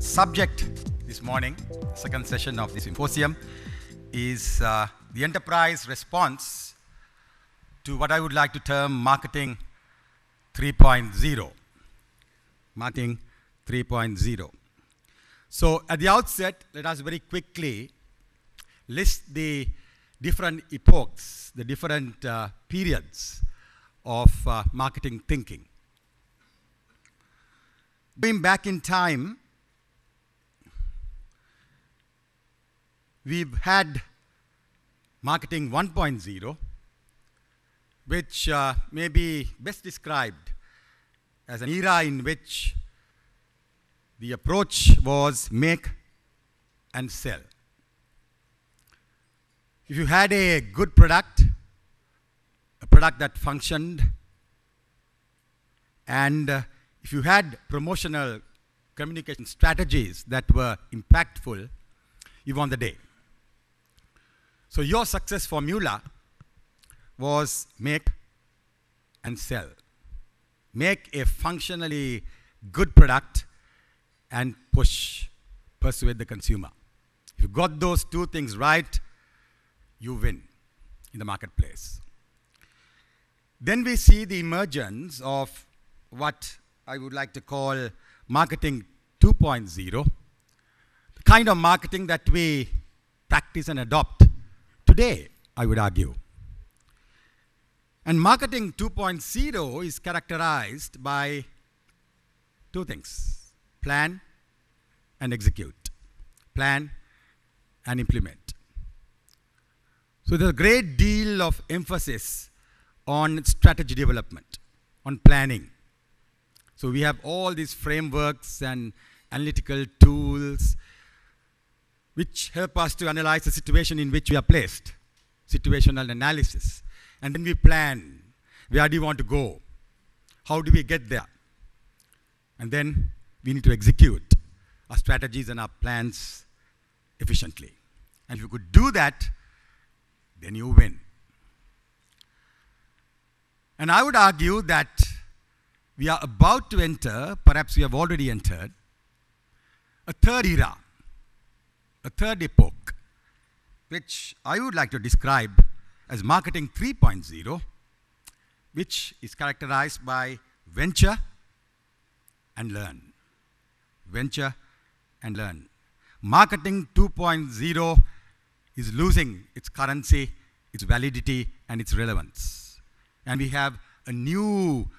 subject this morning, second session of the symposium, is the enterprise response to what I would like to term marketing 3.0. Marketing 3.0. So at the outset, let us very quickly list the different epochs, the different periods of marketing thinking. Going back in time, we've had marketing 1.0, which may be best described as an era in which the approach was make and sell. If you had a good product, a product that functioned, and if you had promotional communication strategies that were impactful, you won the day. So your success formula was make and sell. Make a functionally good product and persuade the consumer. If you got those two things right, you win in the marketplace. Then we see the emergence of what I would like to call marketing 2.0, the kind of marketing that we practice and adopt today, I would argue. And marketing 2.0 is characterized by two things: plan and execute, plan and implement. So there's a great deal of emphasis on strategy development, on planning. So we have all these frameworks and analytical tools which help us to analyze the situation in which we are placed, situational analysis. And then we plan, where do you want to go? How do we get there? And then we need to execute our strategies and our plans efficiently. And if you could do that, then you win. And I would argue that we are about to enter, perhaps we have already entered, a third era, a third epoch, which I would like to describe as marketing 3.0, which is characterized by venture and learn. Venture and learn. Marketing 2.0 is losing its currency, its validity, and its relevance. And we have a new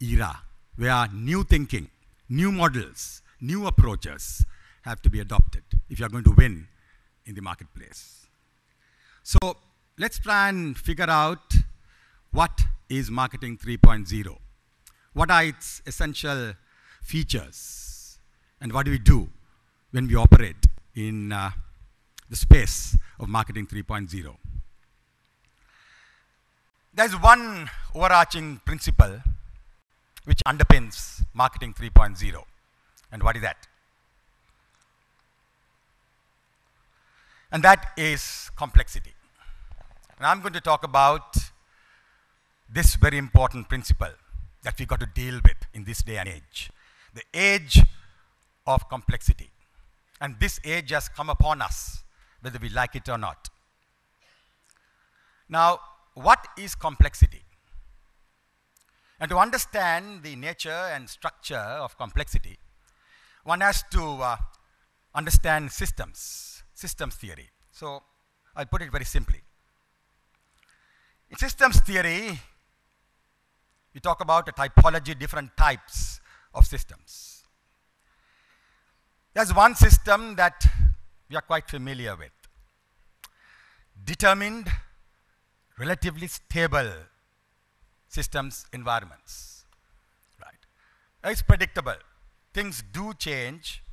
era where new thinking, new models, new approaches have to be adopted if you are going to win in the marketplace. So let's try and figure out what is marketing 3.0. What are its essential features? And what do we do when we operate in the space of marketing 3.0? There's one overarching principle which underpins marketing 3.0. And what is that? And that is complexity. And I'm going to talk about this very important principle that we got to deal with in this day and age. The age of complexity. And this age has come upon us, whether we like it or not. Now, what is complexity? And to understand the nature and structure of complexity, one has to understand systems theory. So I'll put it very simply. In systems theory, we talk about a typology, different types of systems. There's one system that we are quite familiar with. Determined, relatively stable systems environments. Right? It's predictable. Things do change,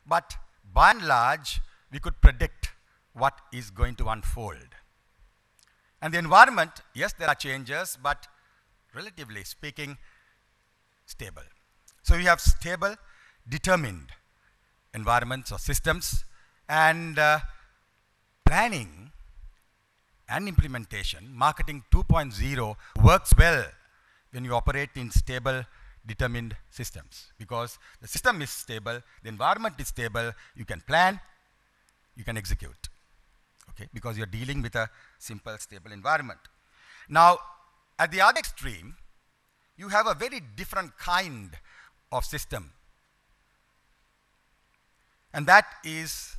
but by and large, we could predict what is going to unfold. And the environment, yes, there are changes, but relatively speaking, stable. So we have stable, determined environments or systems, and planning and implementation, marketing 2.0 works well when you operate in stable, determined systems, because the system is stable, the environment is stable, you can plan, you can execute, okay, because you're dealing with a simple, stable environment. Now, at the other extreme, you have a very different kind of system, and that is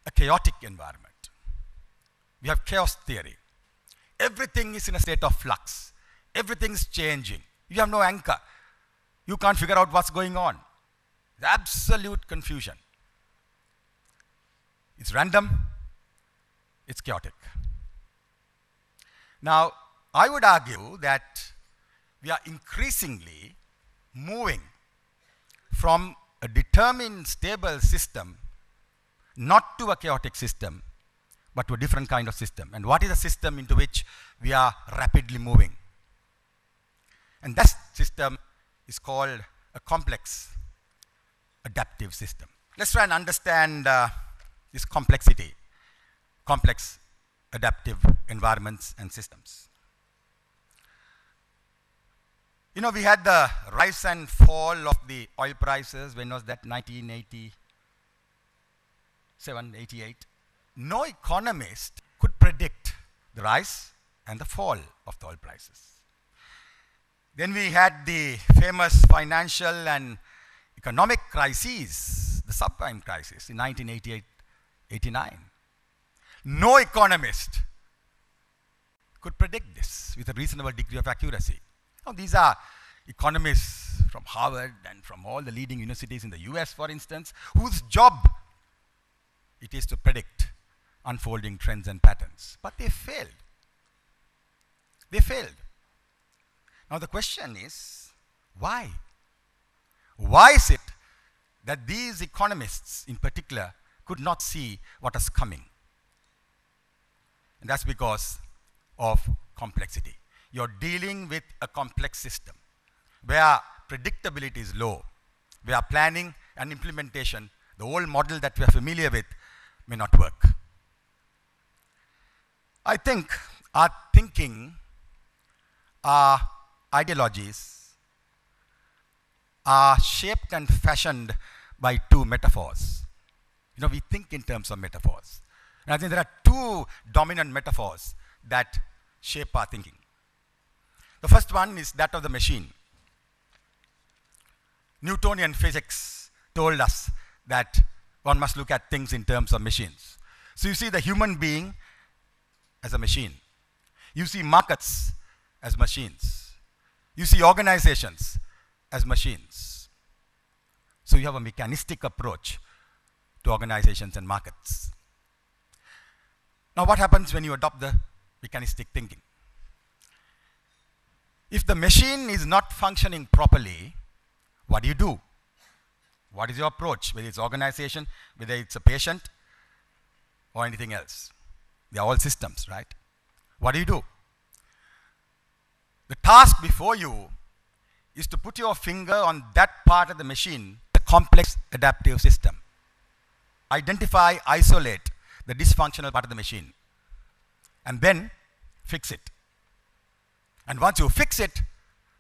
a chaotic environment. We have chaos theory. Everything is in a state of flux. Everything is changing. You have no anchor. You can't figure out what's going on. It's absolute confusion. It's random. It's chaotic. Now, I would argue that we are increasingly moving from a determined, stable system not to a chaotic system, but to a different kind of system. And what is a system into which we are rapidly moving? And that system is called a complex adaptive system. Let's try and understand this complexity, complex adaptive environments and systems. You know, we had the rise and fall of the oil prices. When was that? 1987, 88. No economist could predict the rise and the fall of the oil prices. Then we had the famous financial and economic crises, the subprime crisis in 1988-89. No economist could predict this with a reasonable degree of accuracy. Now, these are economists from Harvard and from all the leading universities in the US, for instance, whose job it is to predict unfolding trends and patterns. But they failed. They failed. Now the question is, why? Why is it that these economists in particular could not see what is coming? And that's because of complexity. You're dealing with a complex system where predictability is low, where planning and implementation, the old model that we are familiar with, may not work. I think our thinking, our ideologies are shaped and fashioned by two metaphors. You know, we think in terms of metaphors. And I think there are two dominant metaphors that shape our thinking. The first one is that of the machine. Newtonian physics told us that one must look at things in terms of machines. So you see the human being as a machine. You see markets as machines. You see organizations as machines. So you have a mechanistic approach to organizations and markets. Now what happens when you adopt the mechanistic thinking? If the machine is not functioning properly, what do you do? What is your approach? Whether it's organization, whether it's a patient, or anything else. They are all systems, right? What do you do? The task before you is to put your finger on that part of the machine, the complex adaptive system. Identify, isolate the dysfunctional part of the machine, and then fix it. And once you fix it,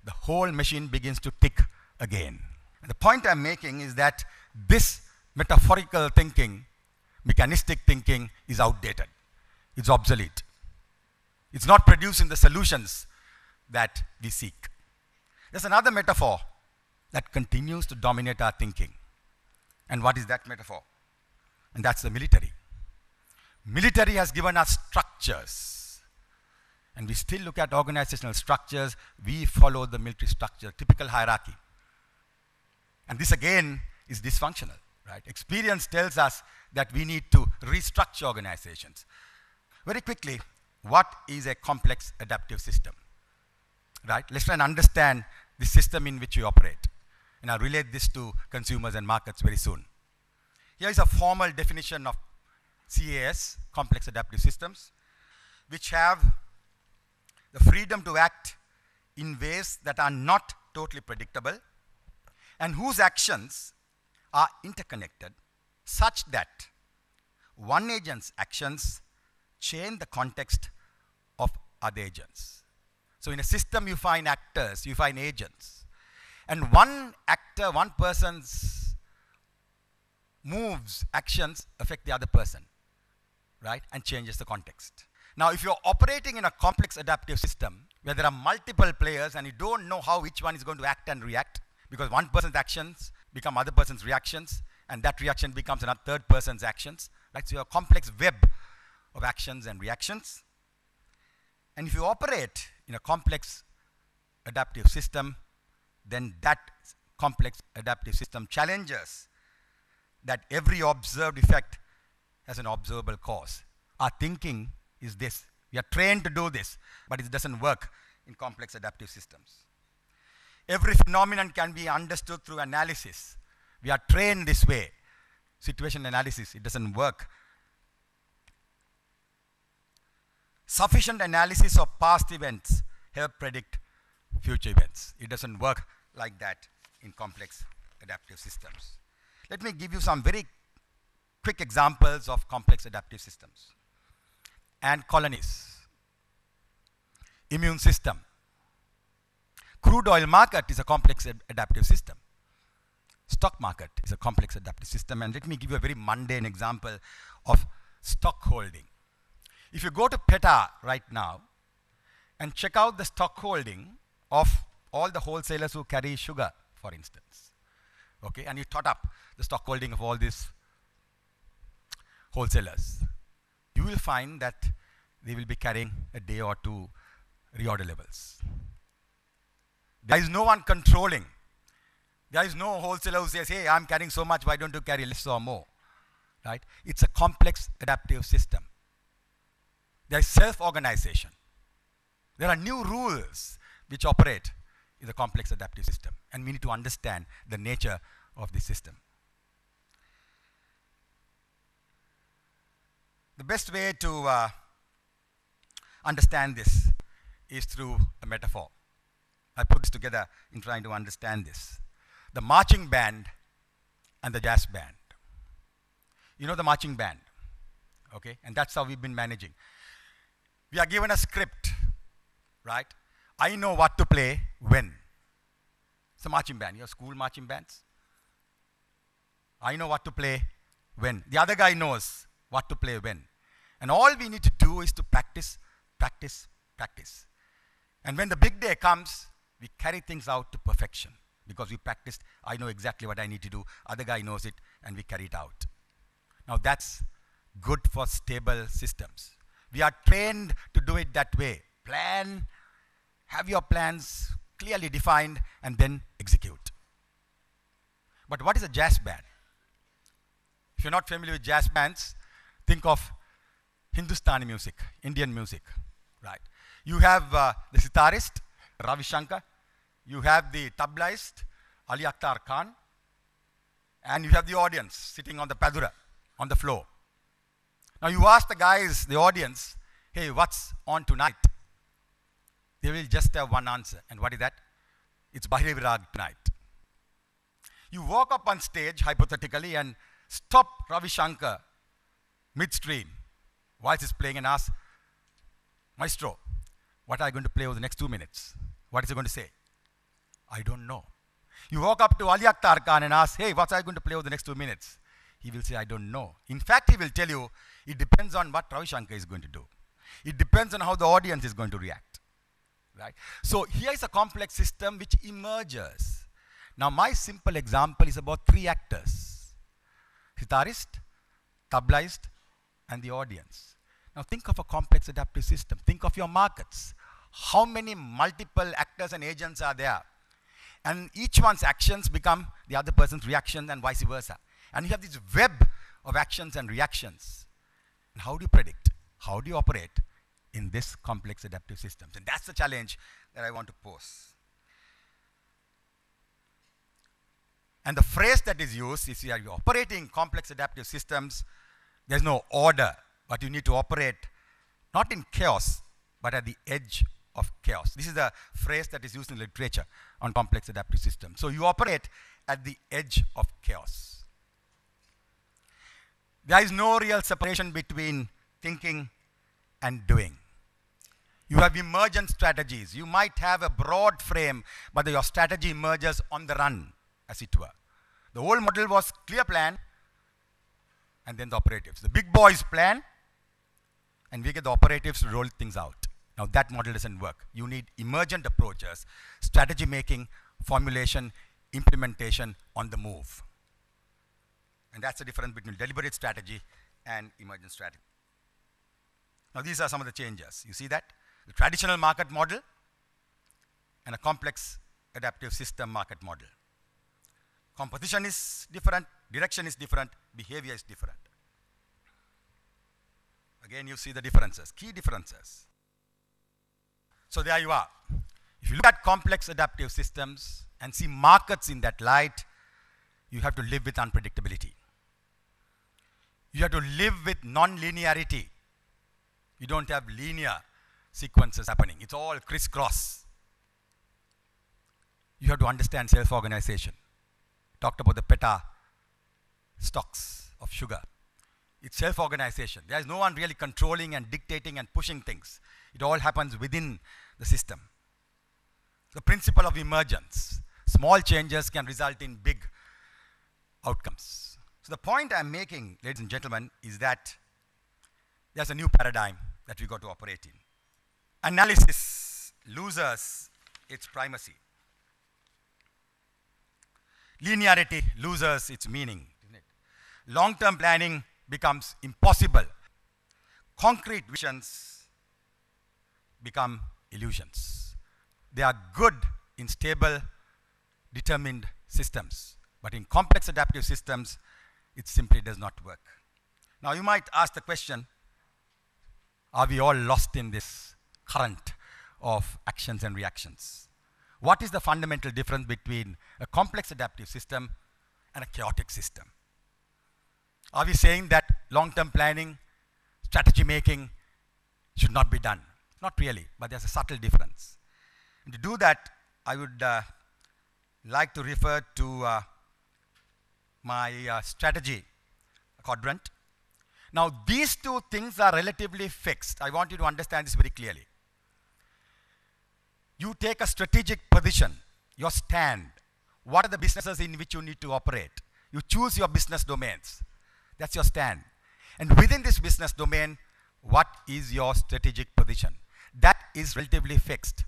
the whole machine begins to tick again. And the point I'm making is that this metaphorical thinking, mechanistic thinking, is outdated. It's obsolete. It's not producing the solutions that we seek. There's another metaphor that continues to dominate our thinking. And what is that metaphor? And that's the military. Military has given us structures. And we still look at organizational structures. We follow the military structure, typical hierarchy. And this again is dysfunctional, right? Experience tells us that we need to restructure organizations. Very quickly, what is a complex adaptive system? Right? Let's try and understand the system in which we operate. And I'll relate this to consumers and markets very soon. Here is a formal definition of CAS, complex adaptive systems, which have the freedom to act in ways that are not totally predictable and whose actions are interconnected such that one agent's actions change the context of other agents. So in a system you find actors, you find agents. And one actor, one person's moves, actions affect the other person, right? And changes the context. Now, if you're operating in a complex adaptive system where there are multiple players and you don't know how each one is going to act and react, because one person's actions become other person's reactions, and that reaction becomes another third person's actions, right? So you have a complex web of actions and reactions. And if you operate in a complex adaptive system, then that complex adaptive system challenges that every observed effect has an observable cause. Our thinking is this. We are trained to do this, but it doesn't work in complex adaptive systems. Every phenomenon can be understood through analysis. We are trained this way. Situation analysis, it doesn't work. Sufficient analysis of past events help predict future events. It doesn't work like that in complex adaptive systems. Let me give you some very quick examples of complex adaptive systems. Ant colonies, immune system. Crude oil market is a complex adaptive system. Stock market is a complex adaptive system. And let me give you a very mundane example of stock holding. If you go to PETA right now and check out the stock holding of all the wholesalers who carry sugar, for instance, okay, and you tot up the stock holding of all these wholesalers, you will find that they will be carrying a day or two reorder levels. There is no one controlling. There is no wholesaler who says, hey, I'm carrying so much, why don't you carry less or more, right? It's a complex adaptive system. There is self-organization. There are new rules which operate in the complex adaptive system, and we need to understand the nature of this system. The best way to understand this is through a metaphor. I put this together in trying to understand this. The marching band and the jazz band. You know the marching band, okay? And that's how we've been managing. We are given a script, right? I know what to play when. It's a marching band. You have school marching bands. I know what to play when. The other guy knows what to play when. And all we need to do is to practice, practice, practice. And when the big day comes, we carry things out to perfection. Because we practiced, I know exactly what I need to do, other guy knows it, and we carry it out. Now that's good for stable systems. We are trained to do it that way. Plan, have your plans clearly defined, and then execute. But what is a jazz band? If you're not familiar with jazz bands, think of Hindustani music, Indian music, right? You have the sitarist, Ravi Shankar. You have the tablaist, Ali Akhtar Khan. And you have the audience sitting on the padura, on the floor. Now you ask the guys, the audience, hey, what's on tonight? They will just have one answer. And what is that? It's Bhairavi Rag tonight. You walk up on stage, hypothetically, and stop Ravi Shankar midstream while he's playing and ask, Maestro, what are you going to play over the next 2 minutes? What is he going to say? I don't know. You walk up to Ali Akhtar Khan and ask, hey, what are you going to play over the next 2 minutes? He will say, I don't know. In fact, he will tell you, it depends on what Ravi Shankar is going to do. It depends on how the audience is going to react. Right? So here is a complex system which emerges. Now my simple example is about 3 actors. Sitarist, tablaist, and the audience. Now think of a complex adaptive system. Think of your markets. How many multiple actors and agents are there? And each one's actions become the other person's reactions and vice versa. And you have this web of actions and reactions. And how do you predict? How do you operate in this complex adaptive systems? And that's the challenge that I want to pose. And the phrase that is used is you're operating complex adaptive systems, there's no order, but you need to operate not in chaos, but at the edge of chaos. This is the phrase that is used in literature on complex adaptive systems. So you operate at the edge of chaos. There is no real separation between thinking and doing. You have emergent strategies. You might have a broad frame, but your strategy emerges on the run, as it were. The old model was clear plan, and then the operatives. The big boys plan, and we get the operatives to roll things out. Now that model doesn't work. You need emergent approaches, strategy making, formulation, implementation on the move. And that's the difference between deliberate strategy and emergent strategy. Now these are some of the changes. You see that? The traditional market model and a complex adaptive system market model. Composition is different, direction is different, behavior is different. Again, you see the differences, key differences. So there you are. If you look at complex adaptive systems and see markets in that light, you have to live with unpredictability. You have to live with non-linearity. You don't have linear sequences happening. It's all crisscross. You have to understand self-organization. Talked about the peta stocks of sugar. It's self-organization. There is no one really controlling and dictating and pushing things. It all happens within the system. The principle of emergence. Small changes can result in big outcomes. So the point I'm making, ladies and gentlemen, is that there's a new paradigm that we got to operate in. Analysis loses its primacy. Linearity loses its meaning. Long-term planning becomes impossible. Concrete visions become illusions. They are good in stable, determined systems, but in complex adaptive systems, it simply does not work. Now you might ask the question, are we all lost in this current of actions and reactions? What is the fundamental difference between a complex adaptive system and a chaotic system? Are we saying that long-term planning, strategy making should not be done? Not really, but there's a subtle difference. And to do that, I would like to refer to my strategy quadrant. Now, these two things are relatively fixed. I want you to understand this very clearly. You take a strategic position, your stand. What are the businesses in which you need to operate? You choose your business domains. That's your stand. And within this business domain, what is your strategic position? That is relatively fixed.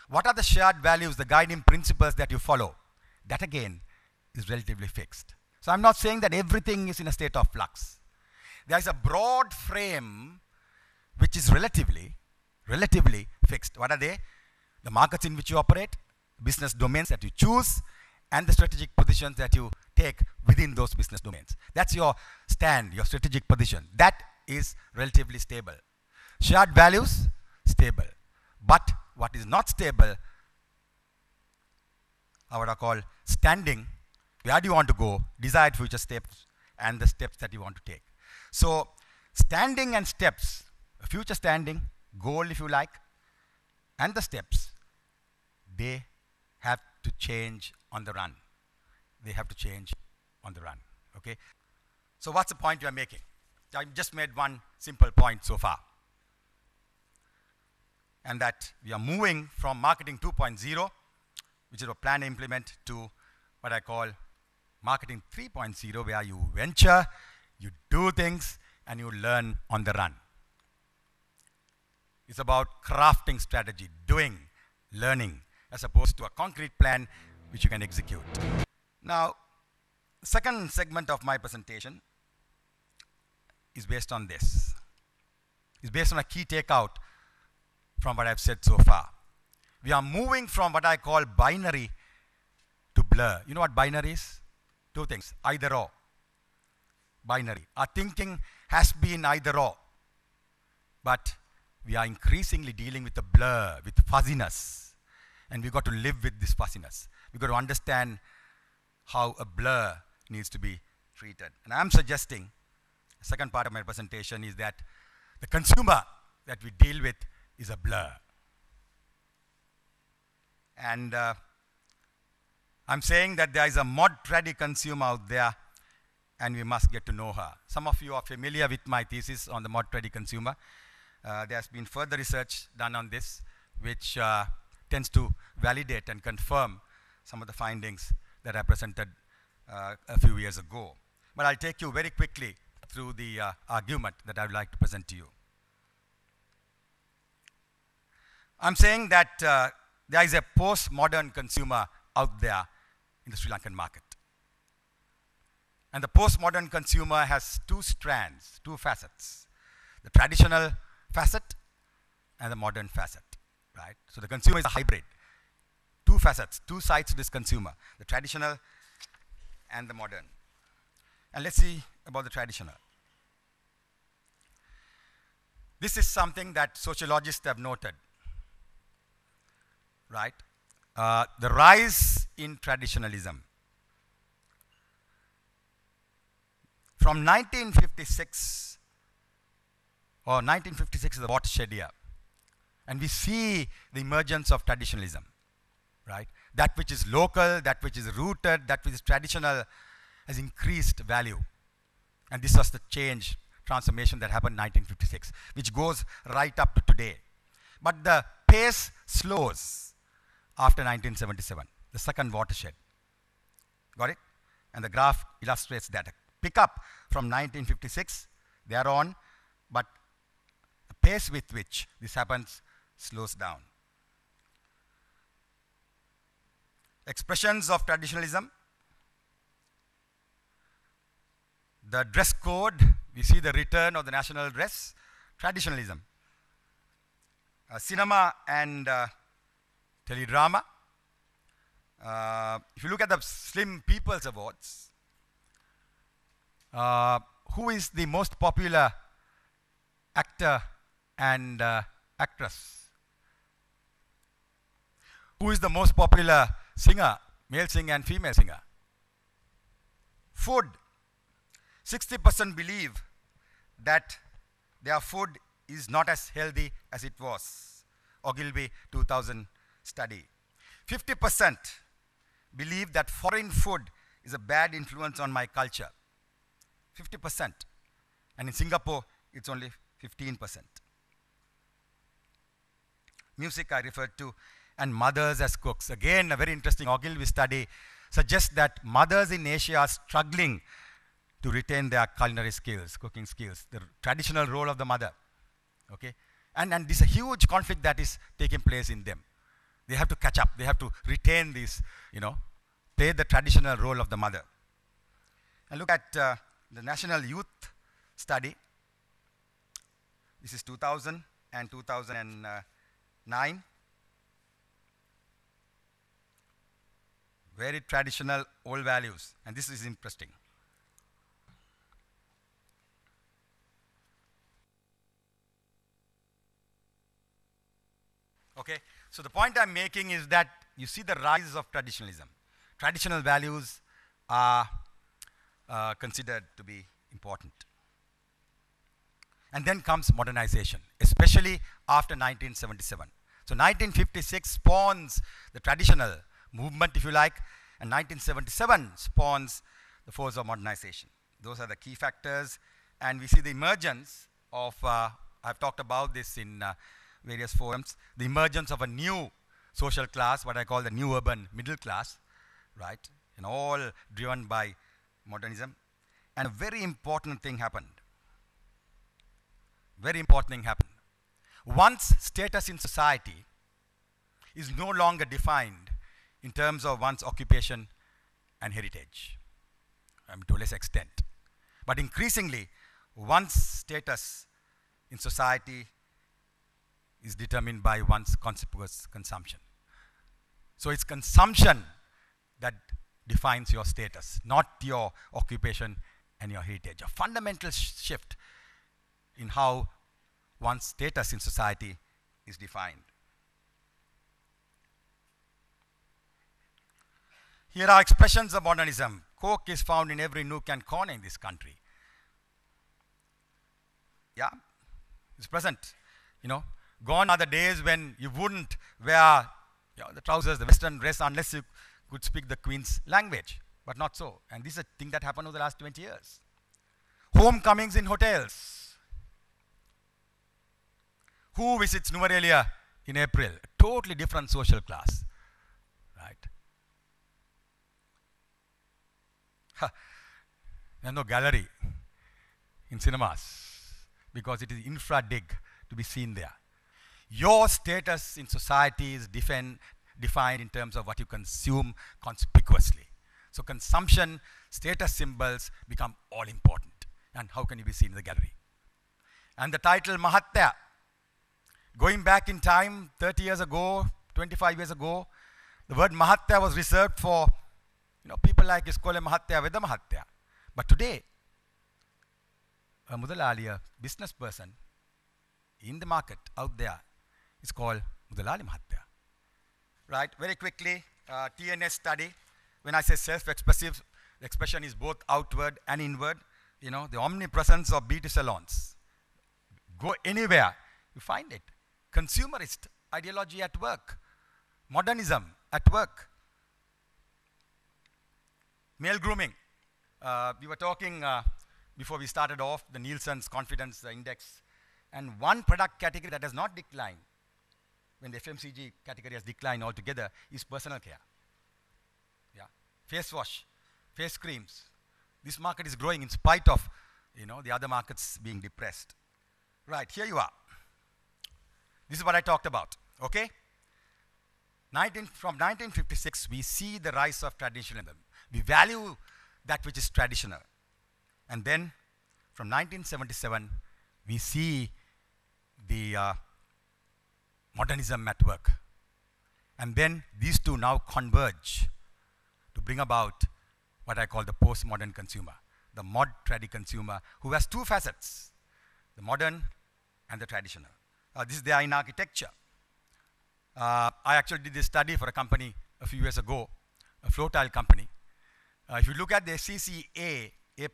What are the shared values, the guiding principles that you follow? That again is relatively fixed. So I'm not saying that everything is in a state of flux. There is a broad frame which is relatively fixed. What are they? The markets in which you operate, business domains that you choose, and the strategic positions that you take within those business domains. That's your stand, your strategic position. That is relatively stable. Shared values, stable. But what is not stable, I would call standing, where do you want to go, desired future steps, and the steps that you want to take. So standing and steps, future standing, goal if you like, and the steps, they have to change on the run. They have to change on the run, okay? So what's the point you are making? I just made one simple point so far. And that we are moving from marketing 2.0, which is a plan and implement, to what I call marketing 3.0, where you venture, you do things, and you learn on the run. It's about crafting strategy, doing, learning, as opposed to a concrete plan which you can execute. Now, the second segment of my presentation is based on this. It's based on a key takeout from what I've said so far. We are moving from what I call binary to blur. You know what binary is? Two things, either or. Binary. Our thinking has been either or. But we are increasingly dealing with the blur, with fuzziness. And we've got to live with this fuzziness. We've got to understand how a blur needs to be treated. And I'm suggesting, the second part of my presentation is that the consumer that we deal with is a blur. And I'm saying that there is a mod-ready consumer out there, and we must get to know her. Some of you are familiar with my thesis on the mod-ready consumer. There has been further research done on this, which tends to validate and confirm some of the findings that I presented a few years ago. But I'll take you very quickly through the argument that I would like to present to you. I'm saying that there is a postmodern consumer out there in the Sri Lankan market. And the postmodern consumer has two strands, two facets: the traditional facet and the modern facet, right? So the consumer is a hybrid. Two facets, two sides to this consumer, the traditional and the modern. And let's see about the traditional. This is something that sociologists have noted, right? The rise in traditionalism. From 1956, or 1956 is the watershed year, and we see the emergence of traditionalism, right? That which is local, that which is rooted, that which is traditional has increased value. And this was the change, transformation that happened in 1956, which goes right up to today. But the pace slows after 1977, the second watershed. Got it? And the graph illustrates that. Pick up from 1956, they are on, but the pace with which this happens slows down. Expressions of traditionalism. The dress code, we see the return of the national dress, traditionalism. Cinema and teledrama. If you look at the Slim People's Awards, who is the most popular actor and actress? Who is the most popular singer, male singer and female singer? Food. 60% believe that their food is not as healthy as it was. Ogilvy 2000 study. 50% believe that foreign food is a bad influence on my culture. 50%. And in Singapore, it's only 15%. Music I referred to, and mothers as cooks. Again, a very interesting Ogilvy study suggests that mothers in Asia are struggling to retain their culinary skills, cooking skills, the traditional role of the mother, okay? And this is a huge conflict that is taking place in them. They have to catch up, they have to retain this, play the traditional role of the mother. And look at the National Youth Study. This is 2000 and 2009. Very traditional, old values, and this is interesting. Okay, so the point I'm making is that you see the rise of traditionalism. Traditional values are considered to be important. And then comes modernization, especially after 1977. So 1956 spawns the traditional movement, if you like, and 1977 spawns the force of modernization. Those are the key factors, and we see the emergence of, I've talked about this in various forums, the emergence of a new social class, what I call the new urban middle class, right? And all driven by modernism. And a very important thing happened. Very important thing happened. One's status in society is no longer defined in terms of one's occupation and heritage, to a less extent. But increasingly, one's status in society is determined by one's consequent consumption. So it's consumption that defines your status, not your occupation and your heritage. A fundamental shift in how one's status in society is defined. Here are expressions of modernism. Coke is found in every nook and corner in this country. Yeah, it's present, Gone are the days when you wouldn't wear the trousers, the Western dress, unless you could speak the Queen's language. But not so. And this is a thing that happened over the last 20 years. Homecomings in hotels. Who visits Nuvarelia in April? Totally different social class, right? There's no gallery in cinemas because it is infra-dig to be seen there. Your status in society is defined in terms of what you consume conspicuously. So consumption, status symbols become all important. And how can you be seen in the gallery? And the title Mahatya, going back in time, 30 years ago, 25 years ago, the word Mahatya was reserved for people like Iskole Mahatya, Veda Mahatya. But today, a Mudalali, a business person in the market out there, is called Mudalali Mahatya. Right? Very quickly, TNS study. When I say self-expressive, the expression is both outward and inward. The omnipresence of beauty salons. Go anywhere, you find it. Consumerist ideology at work. Modernism at work. Male grooming. We were talking before we started off, the Nielsen's confidence index. And one product category that has not declined, when the FMCG category has declined altogether, is personal care. Yeah. Face wash, face creams. This market is growing in spite of the other markets being depressed. Right, here you are. This is what I talked about, okay? From 1956, we see the rise of traditionalism. We value that which is traditional. And then, from 1977, we see the modernism at work. And then, these two now converge to bring about what I call the postmodern consumer, the mod-tradi consumer, who has two facets, the modern and the traditional. This is there in architecture. I actually did this study for a company a few years ago, a floor tile company. If you look at the CCA, A+,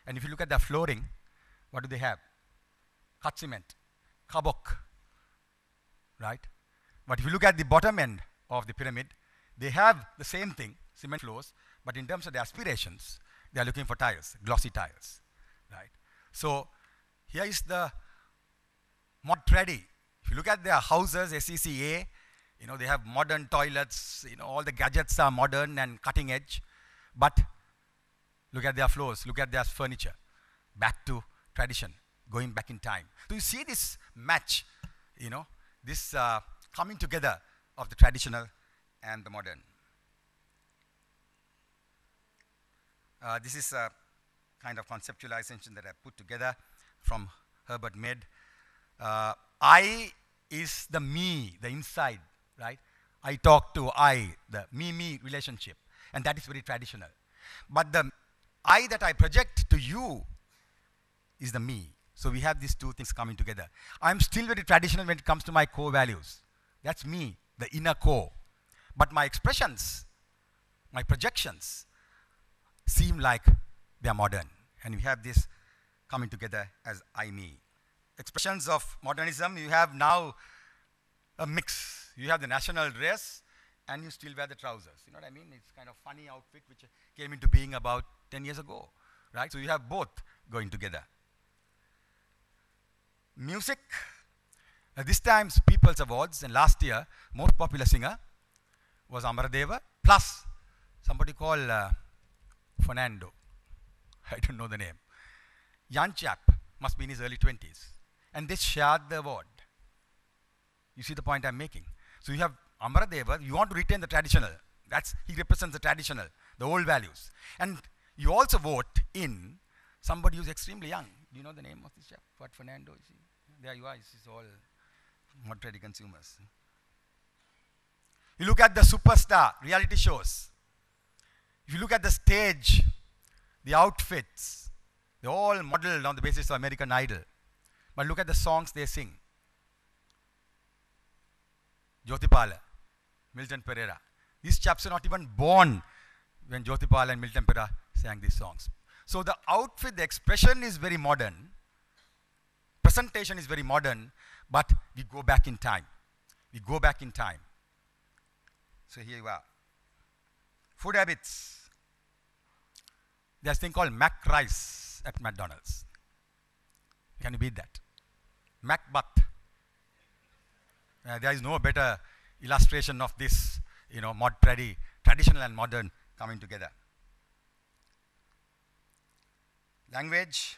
and if you look at the flooring, what do they have? Cut cement, kabok, right? But if you look at the bottom end of the pyramid, they have the same thing, cement floors, but in terms of the aspirations, they are looking for tiles, glossy tiles, right? So here is the mod-tradi. If you look at their houses, SCCA, they have modern toilets, all the gadgets are modern and cutting edge, but look at their floors, look at their furniture, back to tradition, going back in time. So you see this match, this coming together of the traditional and the modern. This is a kind of conceptualization that I put together from Herbert Mead. I is the me, the inside, right? I talk to I, the me-me relationship. And that is very traditional. But the I that I project to you is the me. So we have these two things coming together. I'm still very traditional when it comes to my core values. That's me, the inner core. But my expressions, my projections, seem like they are modern. And we have this coming together as I, me. Expressions of modernism, you have now a mix. You have the national dress, and you still wear the trousers. You know what I mean? It's kind of funny outfit which came into being about 10 years ago, right? So you have both going together. Music. This time's People's Awards, and last year, most popular singer was Amaradeva, plus somebody called Fernando. I don't know the name. Young chap, must be in his early 20s. And they shared the award. You see the point I'm making? So you have Amaradeva, you want to retain the traditional. He represents the traditional, the old values. And you also vote in somebody who's extremely young. Do you know the name of this chap? What, Fernando? There you are, this is all mod-tradi consumers. You look at the superstar reality shows. If you look at the stage, the outfits, they're all modeled on the basis of American Idol. But look at the songs they sing. Jyotipala, Milton Pereira. These chaps are not even born when Jyotipala and Milton Pereira sang these songs. So the outfit, the expression is very modern. Presentation is very modern, but we go back in time. We go back in time. So here you are. Food habits. There's a thing called Mac rice at McDonald's. Can you beat that? Mac butt There is no better illustration of this, traditional and modern coming together. Language.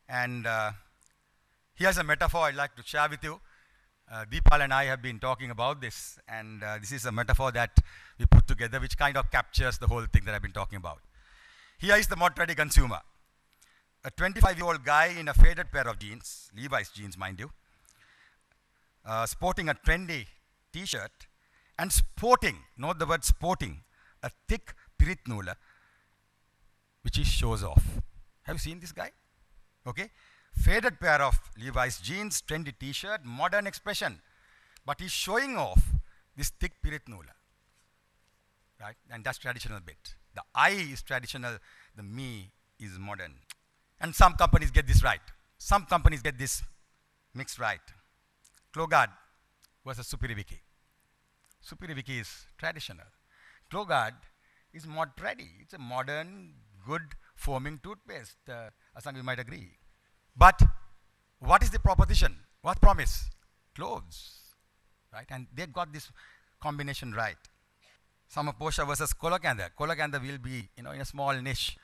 And here's a metaphor I'd like to share with you. Deepal and I have been talking about this, and this is a metaphor that we put together which kind of captures the whole thing that I've been talking about. Here is the mod ready consumer. A 25-year-old guy in a faded pair of jeans, Levi's jeans mind you, sporting a trendy t-shirt and sporting, note the word sporting, a thick piritnula which he shows off. Have you seen this guy? Okay, faded pair of Levi's jeans, trendy t-shirt, modern expression, but he's showing off this thick piritnula, right? And that's traditional bit. The I is traditional, the me is modern. And some companies get this right. Some companies get this mixed right. Klogard versus Superior-Vicky. Superior-Vicky is traditional. Klogard is mod ready. It's a modern, good foaming toothpaste. Asang, you might agree. But what is the proposition? What promise? Clothes, right? And they got this combination right. Summer Posha versus Kolakanda. Kolakanda will be, in a small niche.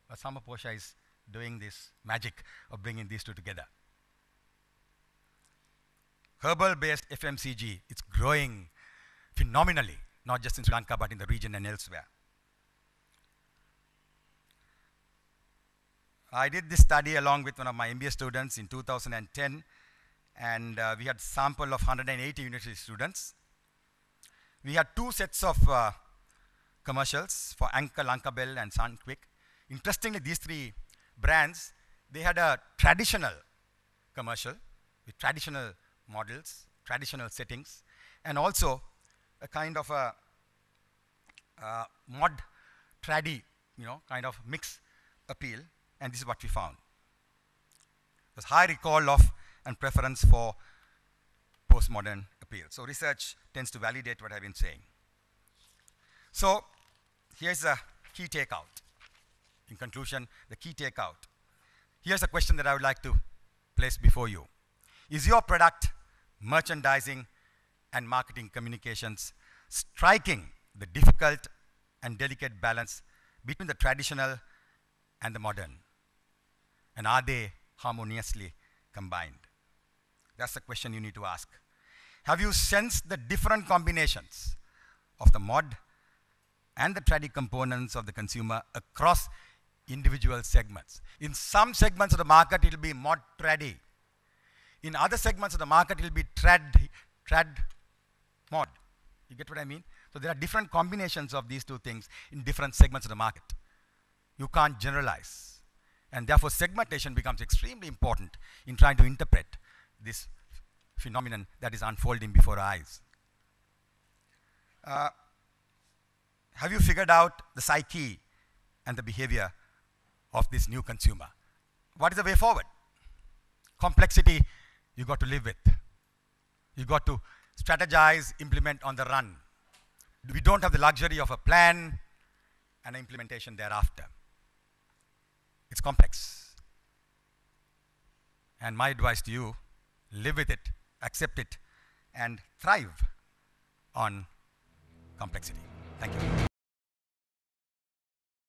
But Summer Posha is doing this magic of bringing these two together. Herbal-based FMCG, it's growing phenomenally, not just in Sri Lanka, but in the region and elsewhere. I did this study along with one of my MBA students in 2010, and we had a sample of 180 university students. We had two sets of commercials for Anchor, Lankabell, and Sunquick. Interestingly, these three brands, they had a traditional commercial with traditional models, traditional settings, and also a kind of a mod tradi, kind of mix appeal. And this is what we found. There's high recall of and preference for postmodern appeal. So research tends to validate what I've been saying. So here's a key takeout. In conclusion, the key takeout. Here's a question that I would like to place before you. Is your product, merchandising, and marketing communications striking the difficult and delicate balance between the traditional and the modern? And are they harmoniously combined? That's the question you need to ask. Have you sensed the different combinations of the mod and the tradi components of the consumer across individual segments? In some segments of the market, it will be mod tradi. In other segments of the market, it will be trad mod. You get what I mean? So there are different combinations of these two things in different segments of the market. You can't generalize. And therefore, segmentation becomes extremely important in trying to interpret this phenomenon that is unfolding before our eyes. Have you figured out the psyche and the behavior of this new consumer? What is the way forward? Complexity, you got to live with. You got to strategize, implement on the run. We don't have the luxury of a plan and implementation thereafter. It's complex. And my advice to you, live with it, accept it, and thrive on complexity. Thank you.